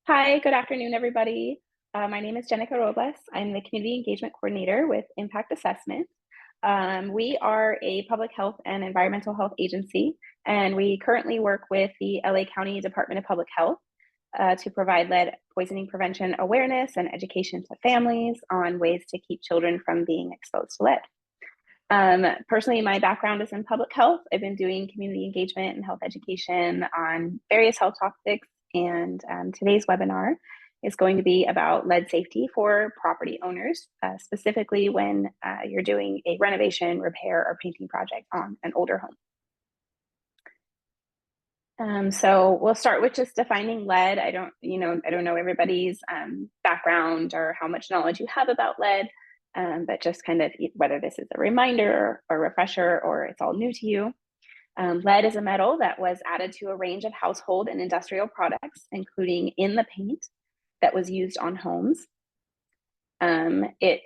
Hi, good afternoon, everybody. My name is Jenica Robles. I'm the Community Engagement Coordinator with Impact Assessment. We are a public health and environmental health agency, and we currently work with the LA County Department of Public Health to provide lead poisoning prevention awareness and education to families on ways to keep children from being exposed to lead. Personally, my background is in public health. I've been doing community engagement and health education on various health topics, and today's webinar is going to be about lead safety for property owners, specifically when you're doing a renovation, repair, or painting project on an older home. So we'll start with just defining lead. I don't know everybody's background or how much knowledge you have about lead. But just kind of whether this is a reminder or refresher or it's all new to you. Lead is a metal that was added to a range of household and industrial products, including in the paint that was used on homes. It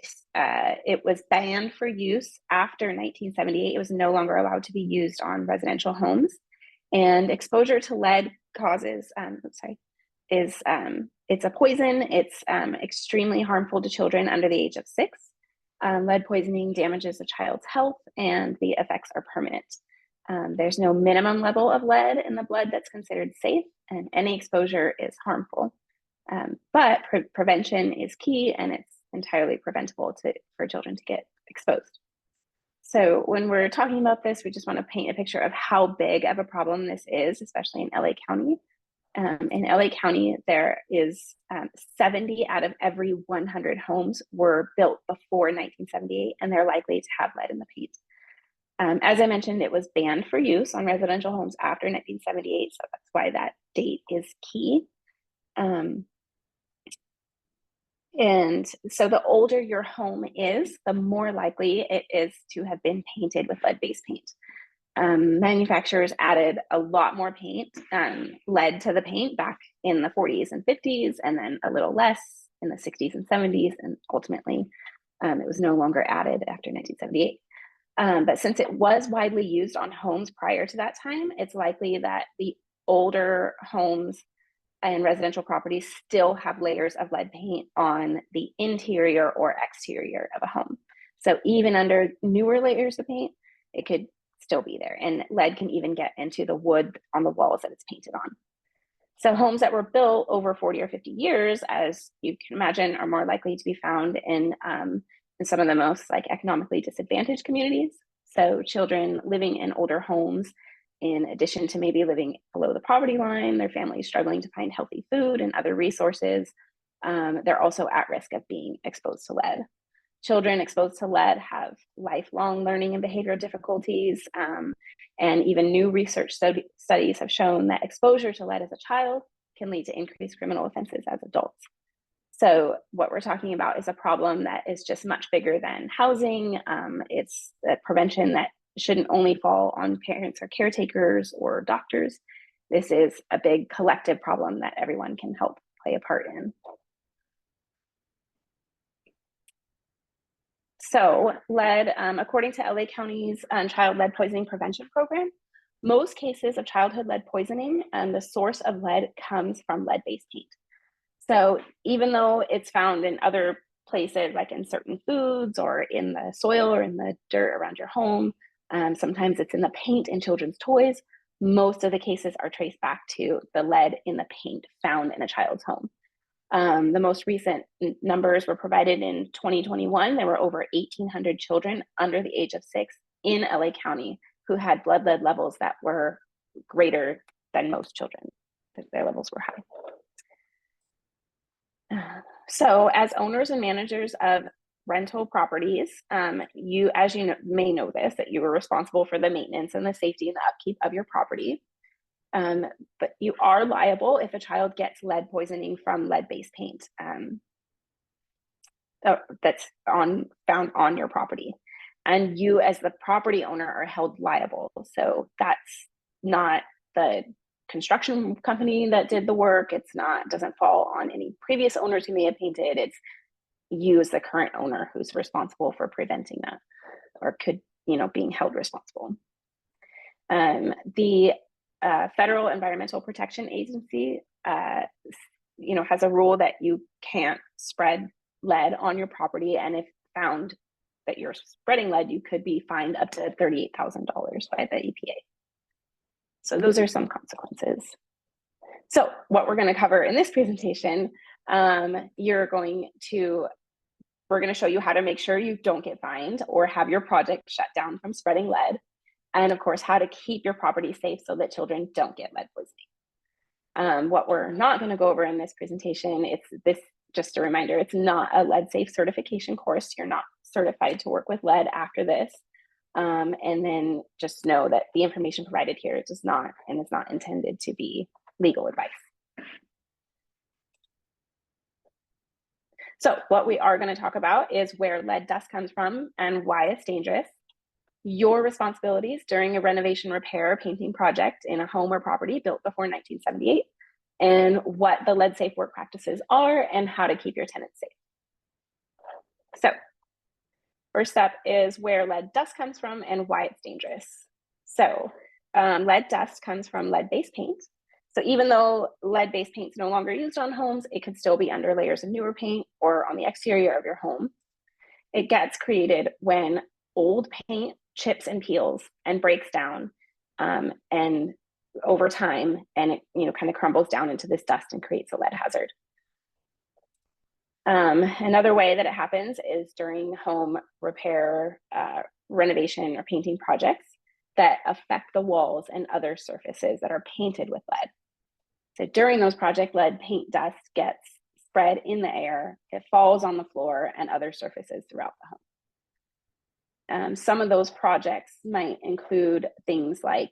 was banned for use after 1978. It was no longer allowed to be used on residential homes. And exposure to lead causes, it's a poison. It's extremely harmful to children under the age of 6. Lead poisoning damages a child's health, and the effects are permanent. There's no minimum level of lead in the blood that's considered safe, and any exposure is harmful. But prevention is key, and it's entirely preventable for children to get exposed. So when we're talking about this, we just want to paint a picture of how big of a problem this is, especially in LA County. In LA County, there is 70 out of every 100 homes were built before 1978, and they're likely to have lead in the paint. As I mentioned, it was banned for use on residential homes after 1978, so that's why that date is key. And so the older your home is, the more likely it is to have been painted with lead-based paint. Manufacturers added a lot more paint, lead to the paint back in the 40s and 50s, and then a little less in the 60s and 70s, and ultimately it was no longer added after 1978. But since it was widely used on homes prior to that time, it's likely that the older homes and residential properties still have layers of lead paint on the interior or exterior of a home. So even under newer layers of paint, it could still be there, and lead can even get into the wood on the walls that it's painted on. So homes that were built over 40 or 50 years, as you can imagine, are more likely to be found in some of the most economically disadvantaged communities. So children living in older homes, in addition to maybe living below the poverty line, their families struggling to find healthy food and other resources, they're also at risk of being exposed to lead. Children exposed to lead have lifelong learning and behavioral difficulties, and even new research studies have shown that exposure to lead as a child can lead to increased criminal offenses as adults. So what we're talking about is a problem that is just much bigger than housing. It's a prevention that shouldn't only fall on parents or caretakers or doctors. This is a big collective problem that everyone can help play a part in. So lead, according to LA County's Child Lead Poisoning Prevention Program, most cases of childhood lead poisoning, the source of lead comes from lead-based paint. So even though it's found in other places, like in certain foods or in the soil or in the dirt around your home, sometimes it's in the paint in children's toys, most of the cases are traced back to the lead in the paint found in a child's home. The most recent numbers were provided in 2021. There were over 1,800 children under the age of 6 in LA County who had blood lead levels that were greater than most children. Their levels were high. So as owners and managers of rental properties, you may know this, that you are responsible for the maintenance and the safety and the upkeep of your property. But you are liable if a child gets lead poisoning from lead-based paint that's found on your property. And you as the property owner are held liable. So that's not the construction company that did the work. Doesn't fall on any previous owners who may have painted. It's you as the current owner who's responsible for preventing that, or being held responsible. The Federal Environmental Protection Agency has a rule that you can't spread lead on your property, and if found that you're spreading lead, you could be fined up to $38,000 by the EPA. So those are some consequences. So what we're going to cover in this presentation, we're going to show you how to make sure you don't get fined or have your project shut down from spreading lead. And of course, how to keep your property safe so that children don't get lead poisoning. What we're not going to go over in this presentation, just a reminder, it's not a lead safe certification course. You're not certified to work with lead after this. And then just know that the information provided here does not and is not intended to be legal advice. So what we are going to talk about is where lead dust comes from and why it's dangerous, your responsibilities during a renovation, repair, or painting project in a home or property built before 1978, and what the lead safe work practices are and how to keep your tenants safe. So first up is where lead dust comes from and why it's dangerous. So lead dust comes from lead-based paint. So even though lead-based paint is no longer used on homes, it could still be under layers of newer paint or on the exterior of your home. It gets created when old paint chips and peels and breaks down, and over time, and it kind of crumbles down into this dust and creates a lead hazard. Another way that it happens is during home repair, renovation, or painting projects that affect the walls and other surfaces that are painted with lead. So during those projects, lead paint dust gets spread in the air, it falls on the floor and other surfaces throughout the home. Some of those projects might include things like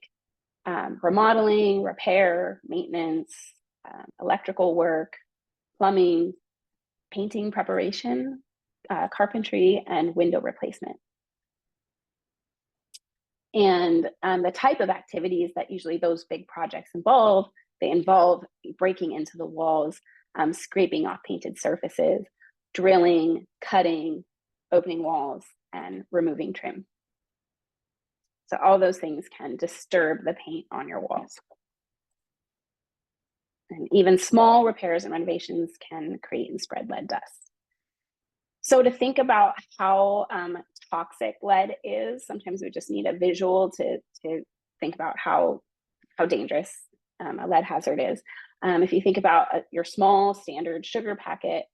remodeling, repair, maintenance, electrical work, plumbing, painting preparation, carpentry, and window replacement. And the type of activities that usually those big projects involve, they involve breaking into the walls, scraping off painted surfaces, drilling, cutting, opening walls, and removing trim. So all those things can disturb the paint on your walls. And even small repairs and renovations can create and spread lead dust. So to think about how toxic lead is, sometimes we just need a visual to think about how dangerous a lead hazard is. If you think about your small standard sugar packet,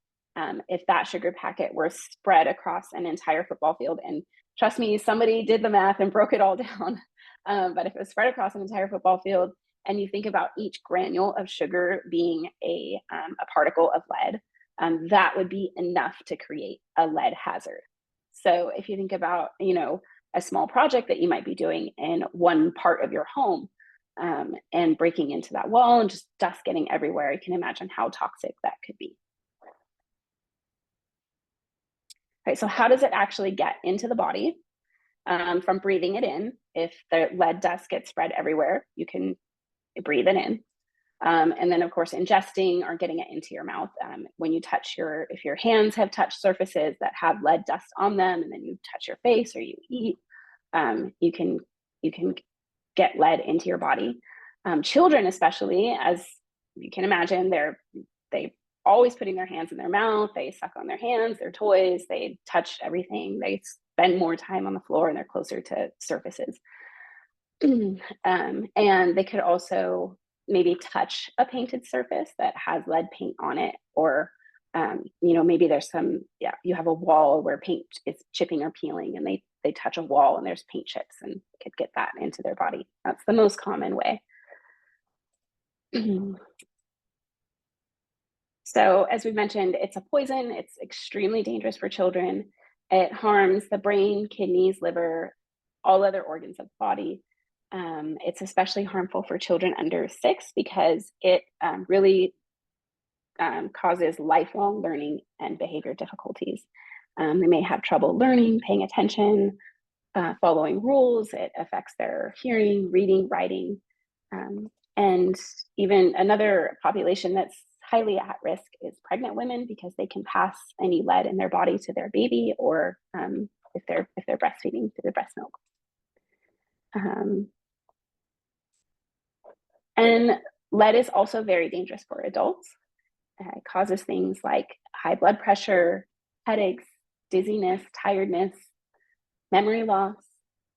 if that sugar packet were spread across an entire football field, and trust me, somebody did the math and broke it all down, but if it was spread across an entire football field, and you think about each granule of sugar being a particle of lead, that would be enough to create a lead hazard. So if you think about, a small project that you might be doing in one part of your home, and breaking into that wall and just dust getting everywhere, you can imagine how toxic that could be. Okay, so how does it actually get into the body? From breathing it in. If the lead dust gets spread everywhere, you can breathe it in. And then of course, ingesting or getting it into your mouth. When you touch if your hands have touched surfaces that have lead dust on them, and then you touch your face or you eat, you can get lead into your body. Children, especially, as you can imagine, they always putting their hands in their mouth, they suck on their hands, their toys, they touch everything, they spend more time on the floor, and they're closer to surfaces. And they could also maybe touch a painted surface that has lead paint on it, or maybe there's you have a wall where paint is chipping or peeling, and they touch a wall and there's paint chips, and could get that into their body. That's the most common way. So as we mentioned, it's a poison. It's extremely dangerous for children. It harms the brain, kidneys, liver, all other organs of the body. It's especially harmful for children under 6 because it really causes lifelong learning and behavior difficulties. They may have trouble learning, paying attention, following rules. It affects their hearing, reading, writing. And even another population that's highly at risk is pregnant women, because they can pass any lead in their body to their baby, or if they're breastfeeding, through the breast milk. And lead is also very dangerous for adults. It causes things like high blood pressure, headaches, dizziness, tiredness, memory loss,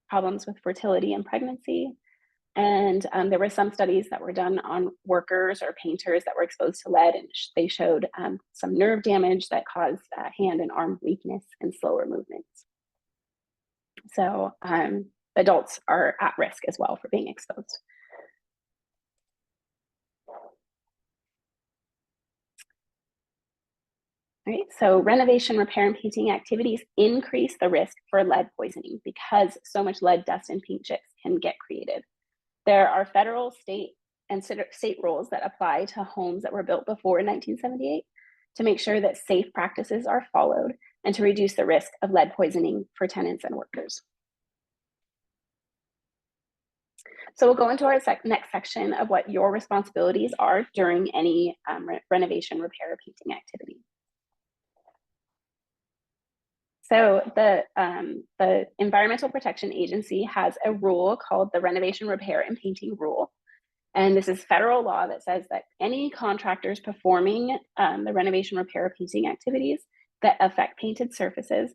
problems with fertility and pregnancy. And there were some studies that were done on workers or painters that were exposed to lead, and they showed some nerve damage that caused hand and arm weakness and slower movements. So adults are at risk as well for being exposed. Right, so renovation, repair, and painting activities increase the risk for lead poisoning because so much lead dust and paint chips can get created. There are federal, state, and state rules that apply to homes that were built before 1978 to make sure that safe practices are followed and to reduce the risk of lead poisoning for tenants and workers. So we'll go into our next section of what your responsibilities are during any renovation, repair, or painting activity. So the Environmental Protection Agency has a rule called the Renovation, Repair, and Painting Rule. And this is federal law that says that any contractors performing the renovation, repair, or painting activities that affect painted surfaces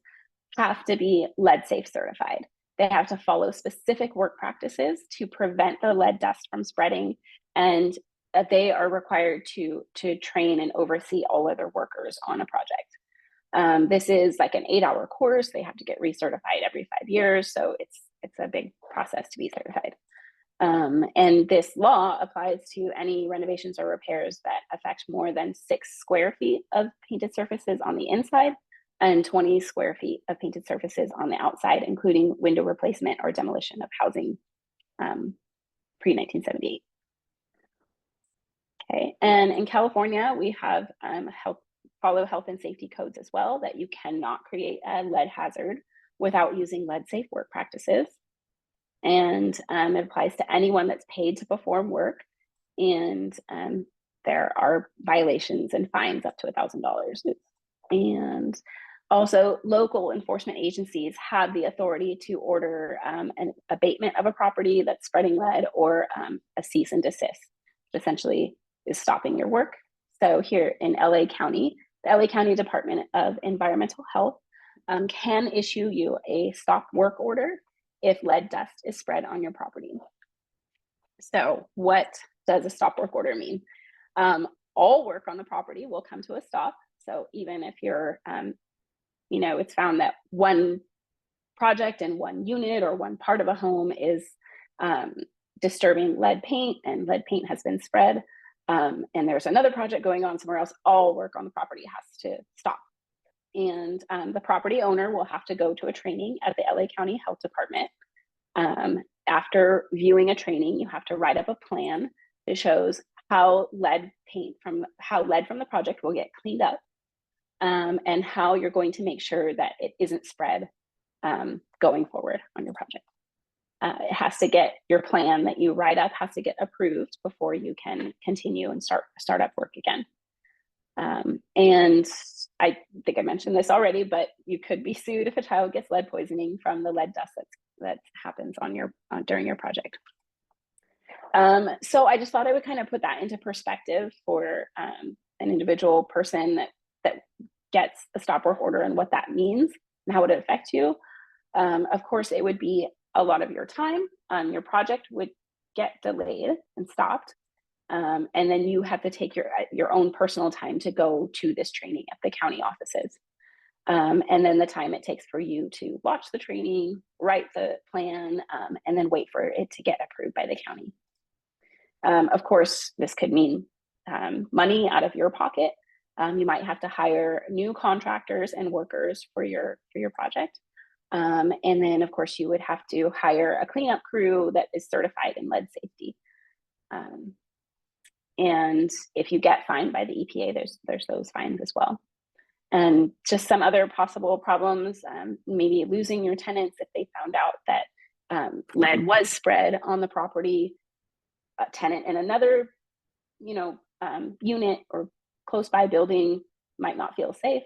have to be lead safe certified. They have to follow specific work practices to prevent the lead dust from spreading, and they are required to train and oversee all other workers on a project. This is like an 8-hour course. They have to get recertified every 5 years. So it's a big process to be certified. And this law applies to any renovations or repairs that affect more than 6 square feet of painted surfaces on the inside and 20 square feet of painted surfaces on the outside, including window replacement or demolition of housing pre-1978. Okay, and in California, we have follow health and safety codes as well, that you cannot create a lead hazard without using lead safe work practices. And it applies to anyone that's paid to perform work. And there are violations and fines up to $1,000. And also, local enforcement agencies have the authority to order an abatement of a property that's spreading lead, or a cease and desist, which essentially is stopping your work. So here in LA County, the LA County Department of Environmental Health can issue you a stop work order if lead dust is spread on your property. So what does a stop work order mean? All work on the property will come to a stop. So even if you're, it's found that one project in one unit or one part of a home is disturbing lead paint, and lead paint has been spread, and there's another project going on somewhere else, all work on the property has to stop. And the property owner will have to go to a training at the LA County Health Department. After viewing a training, you have to write up a plan that shows how lead from the project will get cleaned up, and how you're going to make sure that it isn't spread going forward on your project. It has to get, your plan that you write up has to get approved before you can continue and start up work again. And I think I mentioned this already, but you could be sued if a child gets lead poisoning from the lead dust that happens on during your project. So I just thought I would kind of put that into perspective for an individual person that gets a stop work order and what that means and how it would affect you. Of course, it would be a lot of your time. Your project would get delayed and stopped. And then you have to take your own personal time to go to this training at the county offices. And then the time it takes for you to watch the training, write the plan, and then wait for it to get approved by the county. Of course, this could mean money out of your pocket. You might have to hire new contractors and workers for your project. And then, of course, you would have to hire a cleanup crew that is certified in lead safety. And if you get fined by the EPA, there's those fines as well. And just some other possible problems, maybe losing your tenants if they found out that lead was spread on the property. A tenant in another, unit or close by building might not feel safe.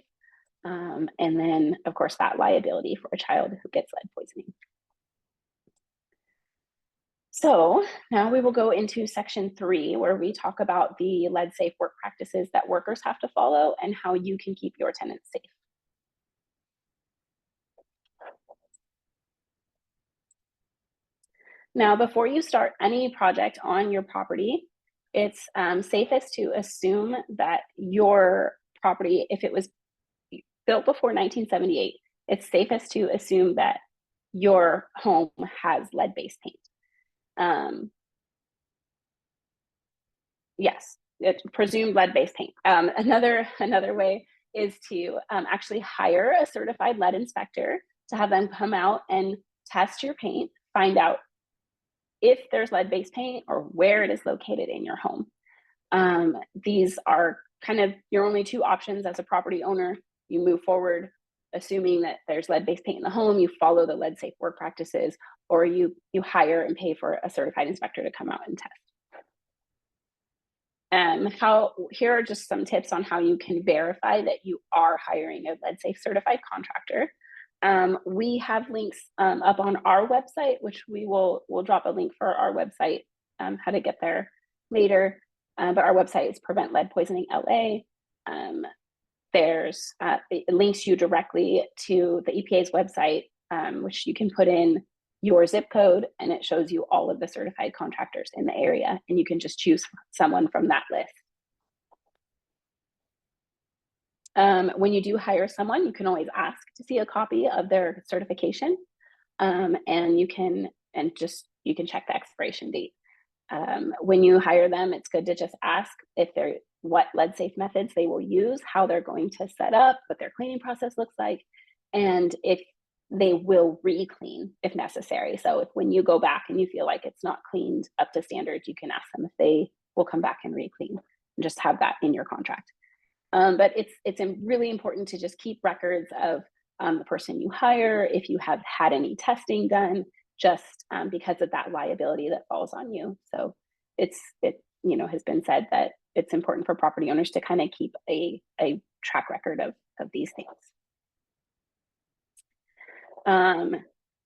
And then, of course, that liability for a child who gets lead poisoning. So now we will go into section 3, where we talk about the lead safe work practices that workers have to follow and how you can keep your tenants safe. Now, before you start any project on your property, it's safest to assume that your property, if it was built before 1978, it's safest to assume that your home has lead-based paint. Yes, it's presumed lead-based paint. Another way is to actually hire a certified lead inspector to have them come out and test your paint, find out if there's lead-based paint or where it is located in your home. These are kind of your only two options as a property owner. You move forward assuming that there's lead-based paint in the home, you follow the lead safe work practices, or you hire and pay for a certified inspector to come out and test. Here are just some tips on how you can verify that you are hiring a lead safe certified contractor. We have links up on our website, which we'll drop a link for our website, how to get there later. But our website is Prevent Lead Poisoning LA. It links you directly to the EPA's website, which you can put in your zip code, and it shows you all of the certified contractors in the area, and you can just choose someone from that list. When you do hire someone, you can always ask to see a copy of their certification, and you can check the expiration date. When you hire them, it's good to just ask what lead safe methods they will use, how they're going to set up, what their cleaning process looks like, and if they will re-clean if necessary. So when you go back and you feel like it's not cleaned up to standards, you can ask them if they will come back and re-clean, and just have that in your contract. But it's really important to just keep records of the person you hire, if you have had any testing done, just because of that liability that falls on you. So it has been said that it's important for property owners to kind of keep a track record of these things.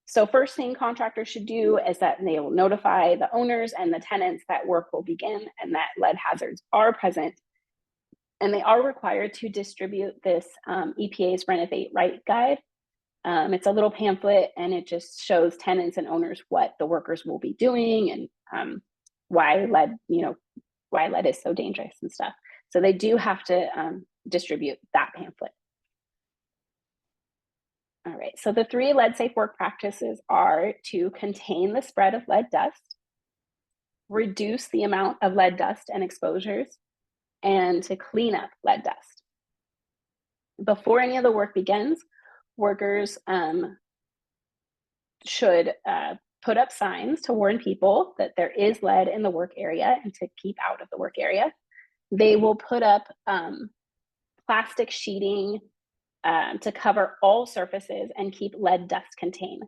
So first thing contractors should do is that they will notify the owners and the tenants that work will begin and that lead hazards are present. And they are required to distribute this EPA's Renovate Right guide. It's a little pamphlet, and it just shows tenants and owners what the workers will be doing and why lead is so dangerous and stuff. So they do have to distribute that pamphlet. All right, so the 3 lead safe work practices are to contain the spread of lead dust, reduce the amount of lead dust and exposures, and to clean up lead dust. Before any of the work begins, workers should put up signs to warn people that there is lead in the work area and to keep out of the work area. They will put up plastic sheeting to cover all surfaces and keep lead dust contained.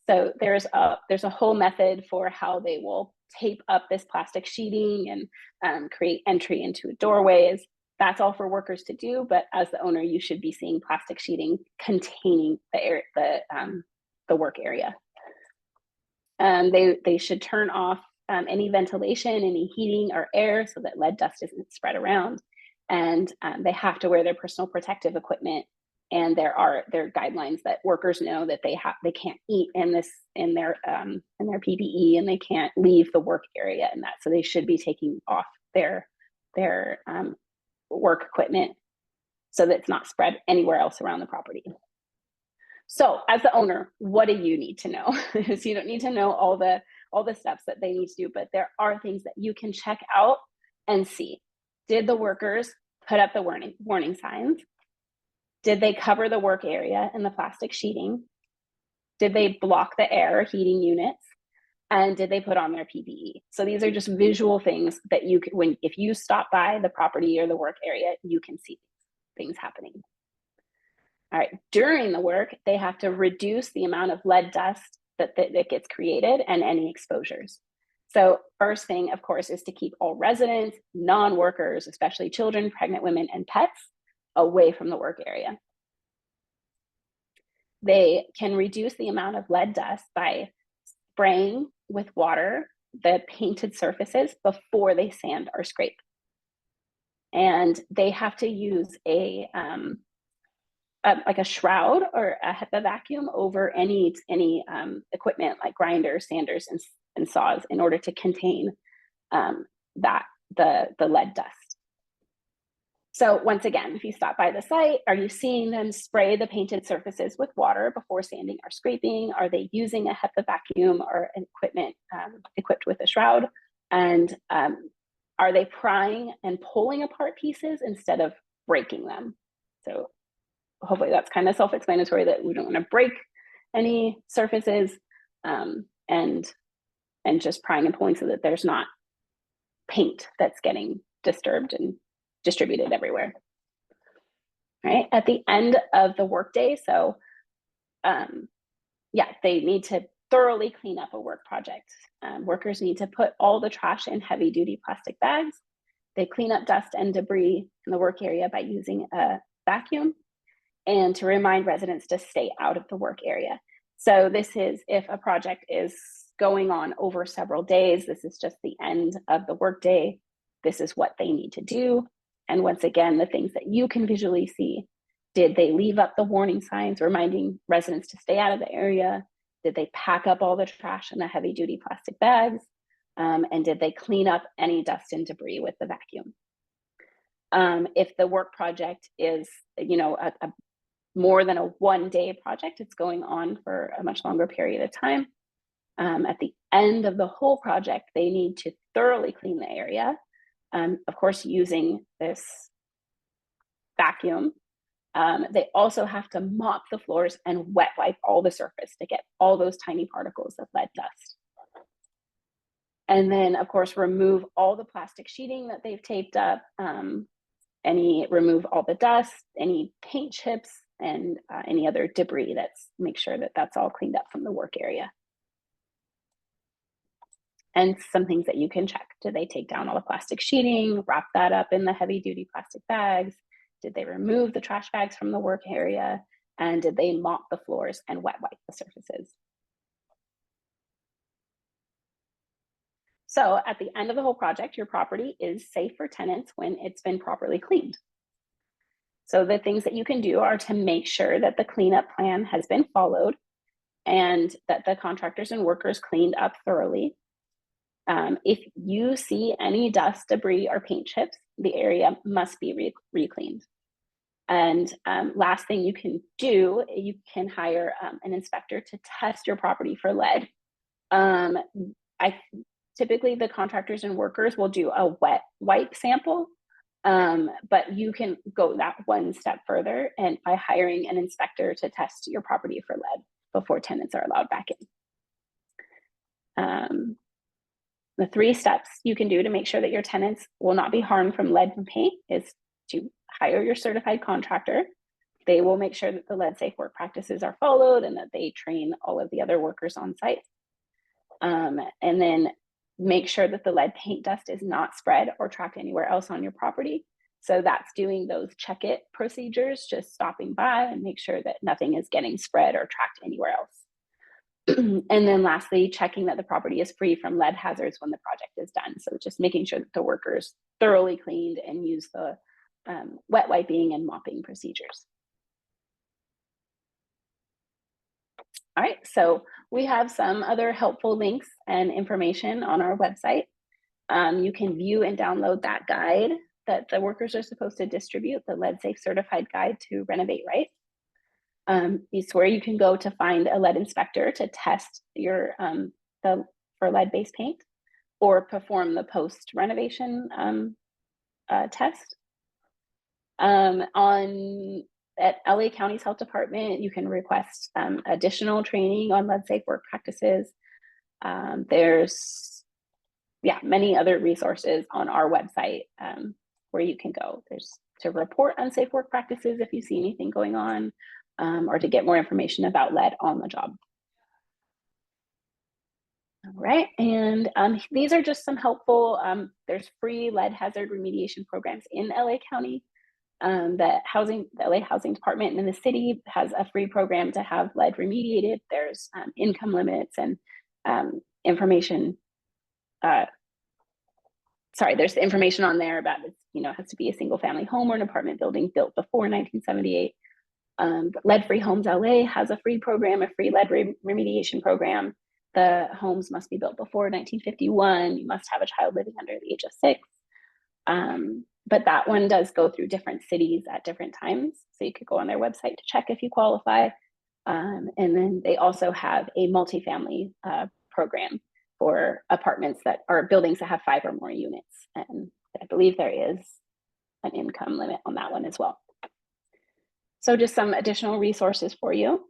So there's a whole method for how they will tape up this plastic sheeting and create entry into doorways. That's all for workers to do, but as the owner, you should be seeing plastic sheeting containing the work area. They should turn off any ventilation, any heating or air so that lead dust isn't spread around. And they have to wear their personal protective equipment. And there are guidelines that workers know that they can't eat in their PPE, and they can't leave the work area and that. So they should be taking off their work equipment so that it's not spread anywhere else around the property. So as the owner, what do you need to know? So you don't need to know all the steps that they need to do, but there are things that you can check out and see. Did the workers put up the warning signs? Did they cover the work area in the plastic sheeting? Did they block the air heating units? And did they put on their PPE? So these are just visual things that you can, if you stop by the property or the work area, you can see things happening. All right, during the work, they have to reduce the amount of lead dust that gets created and any exposures. So first thing, of course, is to keep all residents, non-workers, especially children, pregnant women, and pets, away from the work area. They can reduce the amount of lead dust by spraying with water the painted surfaces before they sand or scrape. And they have to use like a shroud or a HEPA vacuum over any equipment like grinders, sanders, and saws in order to contain the lead dust. So once again, if you stop by the site, are you seeing them spray the painted surfaces with water before sanding or scraping? Are they using a HEPA vacuum or an equipment equipped with a shroud? And are they prying and pulling apart pieces instead of breaking them? So hopefully that's kind of self-explanatory that we don't want to break any surfaces, and just prying and pulling so that there's not paint that's getting disturbed and distributed everywhere. Right at the end of the workday, so yeah, they need to thoroughly clean up a work project. Workers need to put all the trash in heavy-duty plastic bags. They clean up dust and debris in the work area by using a vacuum, and to remind residents to stay out of the work area. So this is if a project is going on over several days, this is just the end of the workday. This is what they need to do. And once again, the things that you can visually see: did they leave up the warning signs reminding residents to stay out of the area? Did they pack up all the trash in the heavy duty plastic bags? And did they clean up any dust and debris with the vacuum? If the work project is, a more than a one-day project, it's going on for a much longer period of time. At the end of the whole project, they need to thoroughly clean the area, of course, using this vacuum. They also have to mop the floors and wet wipe all the surface to get all those tiny particles of lead dust. And then, of course, remove all the plastic sheeting that they've taped up, remove all the dust, any paint chips, and any other debris. Make sure that that's all cleaned up from the work area. And some things that you can check: did they take down all the plastic sheeting, wrap that up in the heavy duty plastic bags? Did they remove the trash bags from the work area? And did they mop the floors and wet wipe the surfaces? So at the end of the whole project, your property is safe for tenants when it's been properly cleaned. So the things that you can do are to make sure that the cleanup plan has been followed and that the contractors and workers cleaned up thoroughly. If you see any dust, debris, or paint chips, the area must be re-cleaned. And last thing you can do, you can hire an inspector to test your property for lead. Typically the contractors and workers will do a wet wipe sample, but you can go that one step further and by hiring an inspector to test your property for lead before tenants are allowed back in. The 3 steps you can do to make sure that your tenants will not be harmed from lead and paint is to hire your certified contractor. They will make sure that the lead safe work practices are followed and that they train all of the other workers on site. And then make sure that the lead paint dust is not spread or tracked anywhere else on your property. So that's doing those check it procedures, just stopping by and make sure that nothing is getting spread or tracked anywhere else. And then lastly, checking that the property is free from lead hazards when the project is done. So just making sure that the workers thoroughly cleaned and use the wet wiping and mopping procedures. All right, so we have some other helpful links and information on our website. You can view and download that guide that the workers are supposed to distribute, the Lead Safe Certified Guide to Renovate Right. It's where you can go to find a lead inspector to test your for lead-based paint or perform the post-renovation test. At LA County's Health Department, you can request additional training on lead safe work practices. There's many other resources on our website where you can go. There's to report unsafe work practices if you see anything going on, or to get more information about lead on the job. All right, and these are just some helpful, there's free lead hazard remediation programs in LA County. The LA Housing Department in the city has a free program to have lead remediated. There's income limits and information sorry, there's information on there about it, you know, it has to be a single family home or an apartment building built before 1978. Lead Free Homes LA has a free program, a free lead remediation program. The homes must be built before 1951. You must have a child living under the age of 6. But that one does go through different cities at different times. So you could go on their website to check if you qualify. And then they also have a multifamily program for apartments that are buildings that have 5 or more units. And I believe there is an income limit on that one as well. So just some additional resources for you.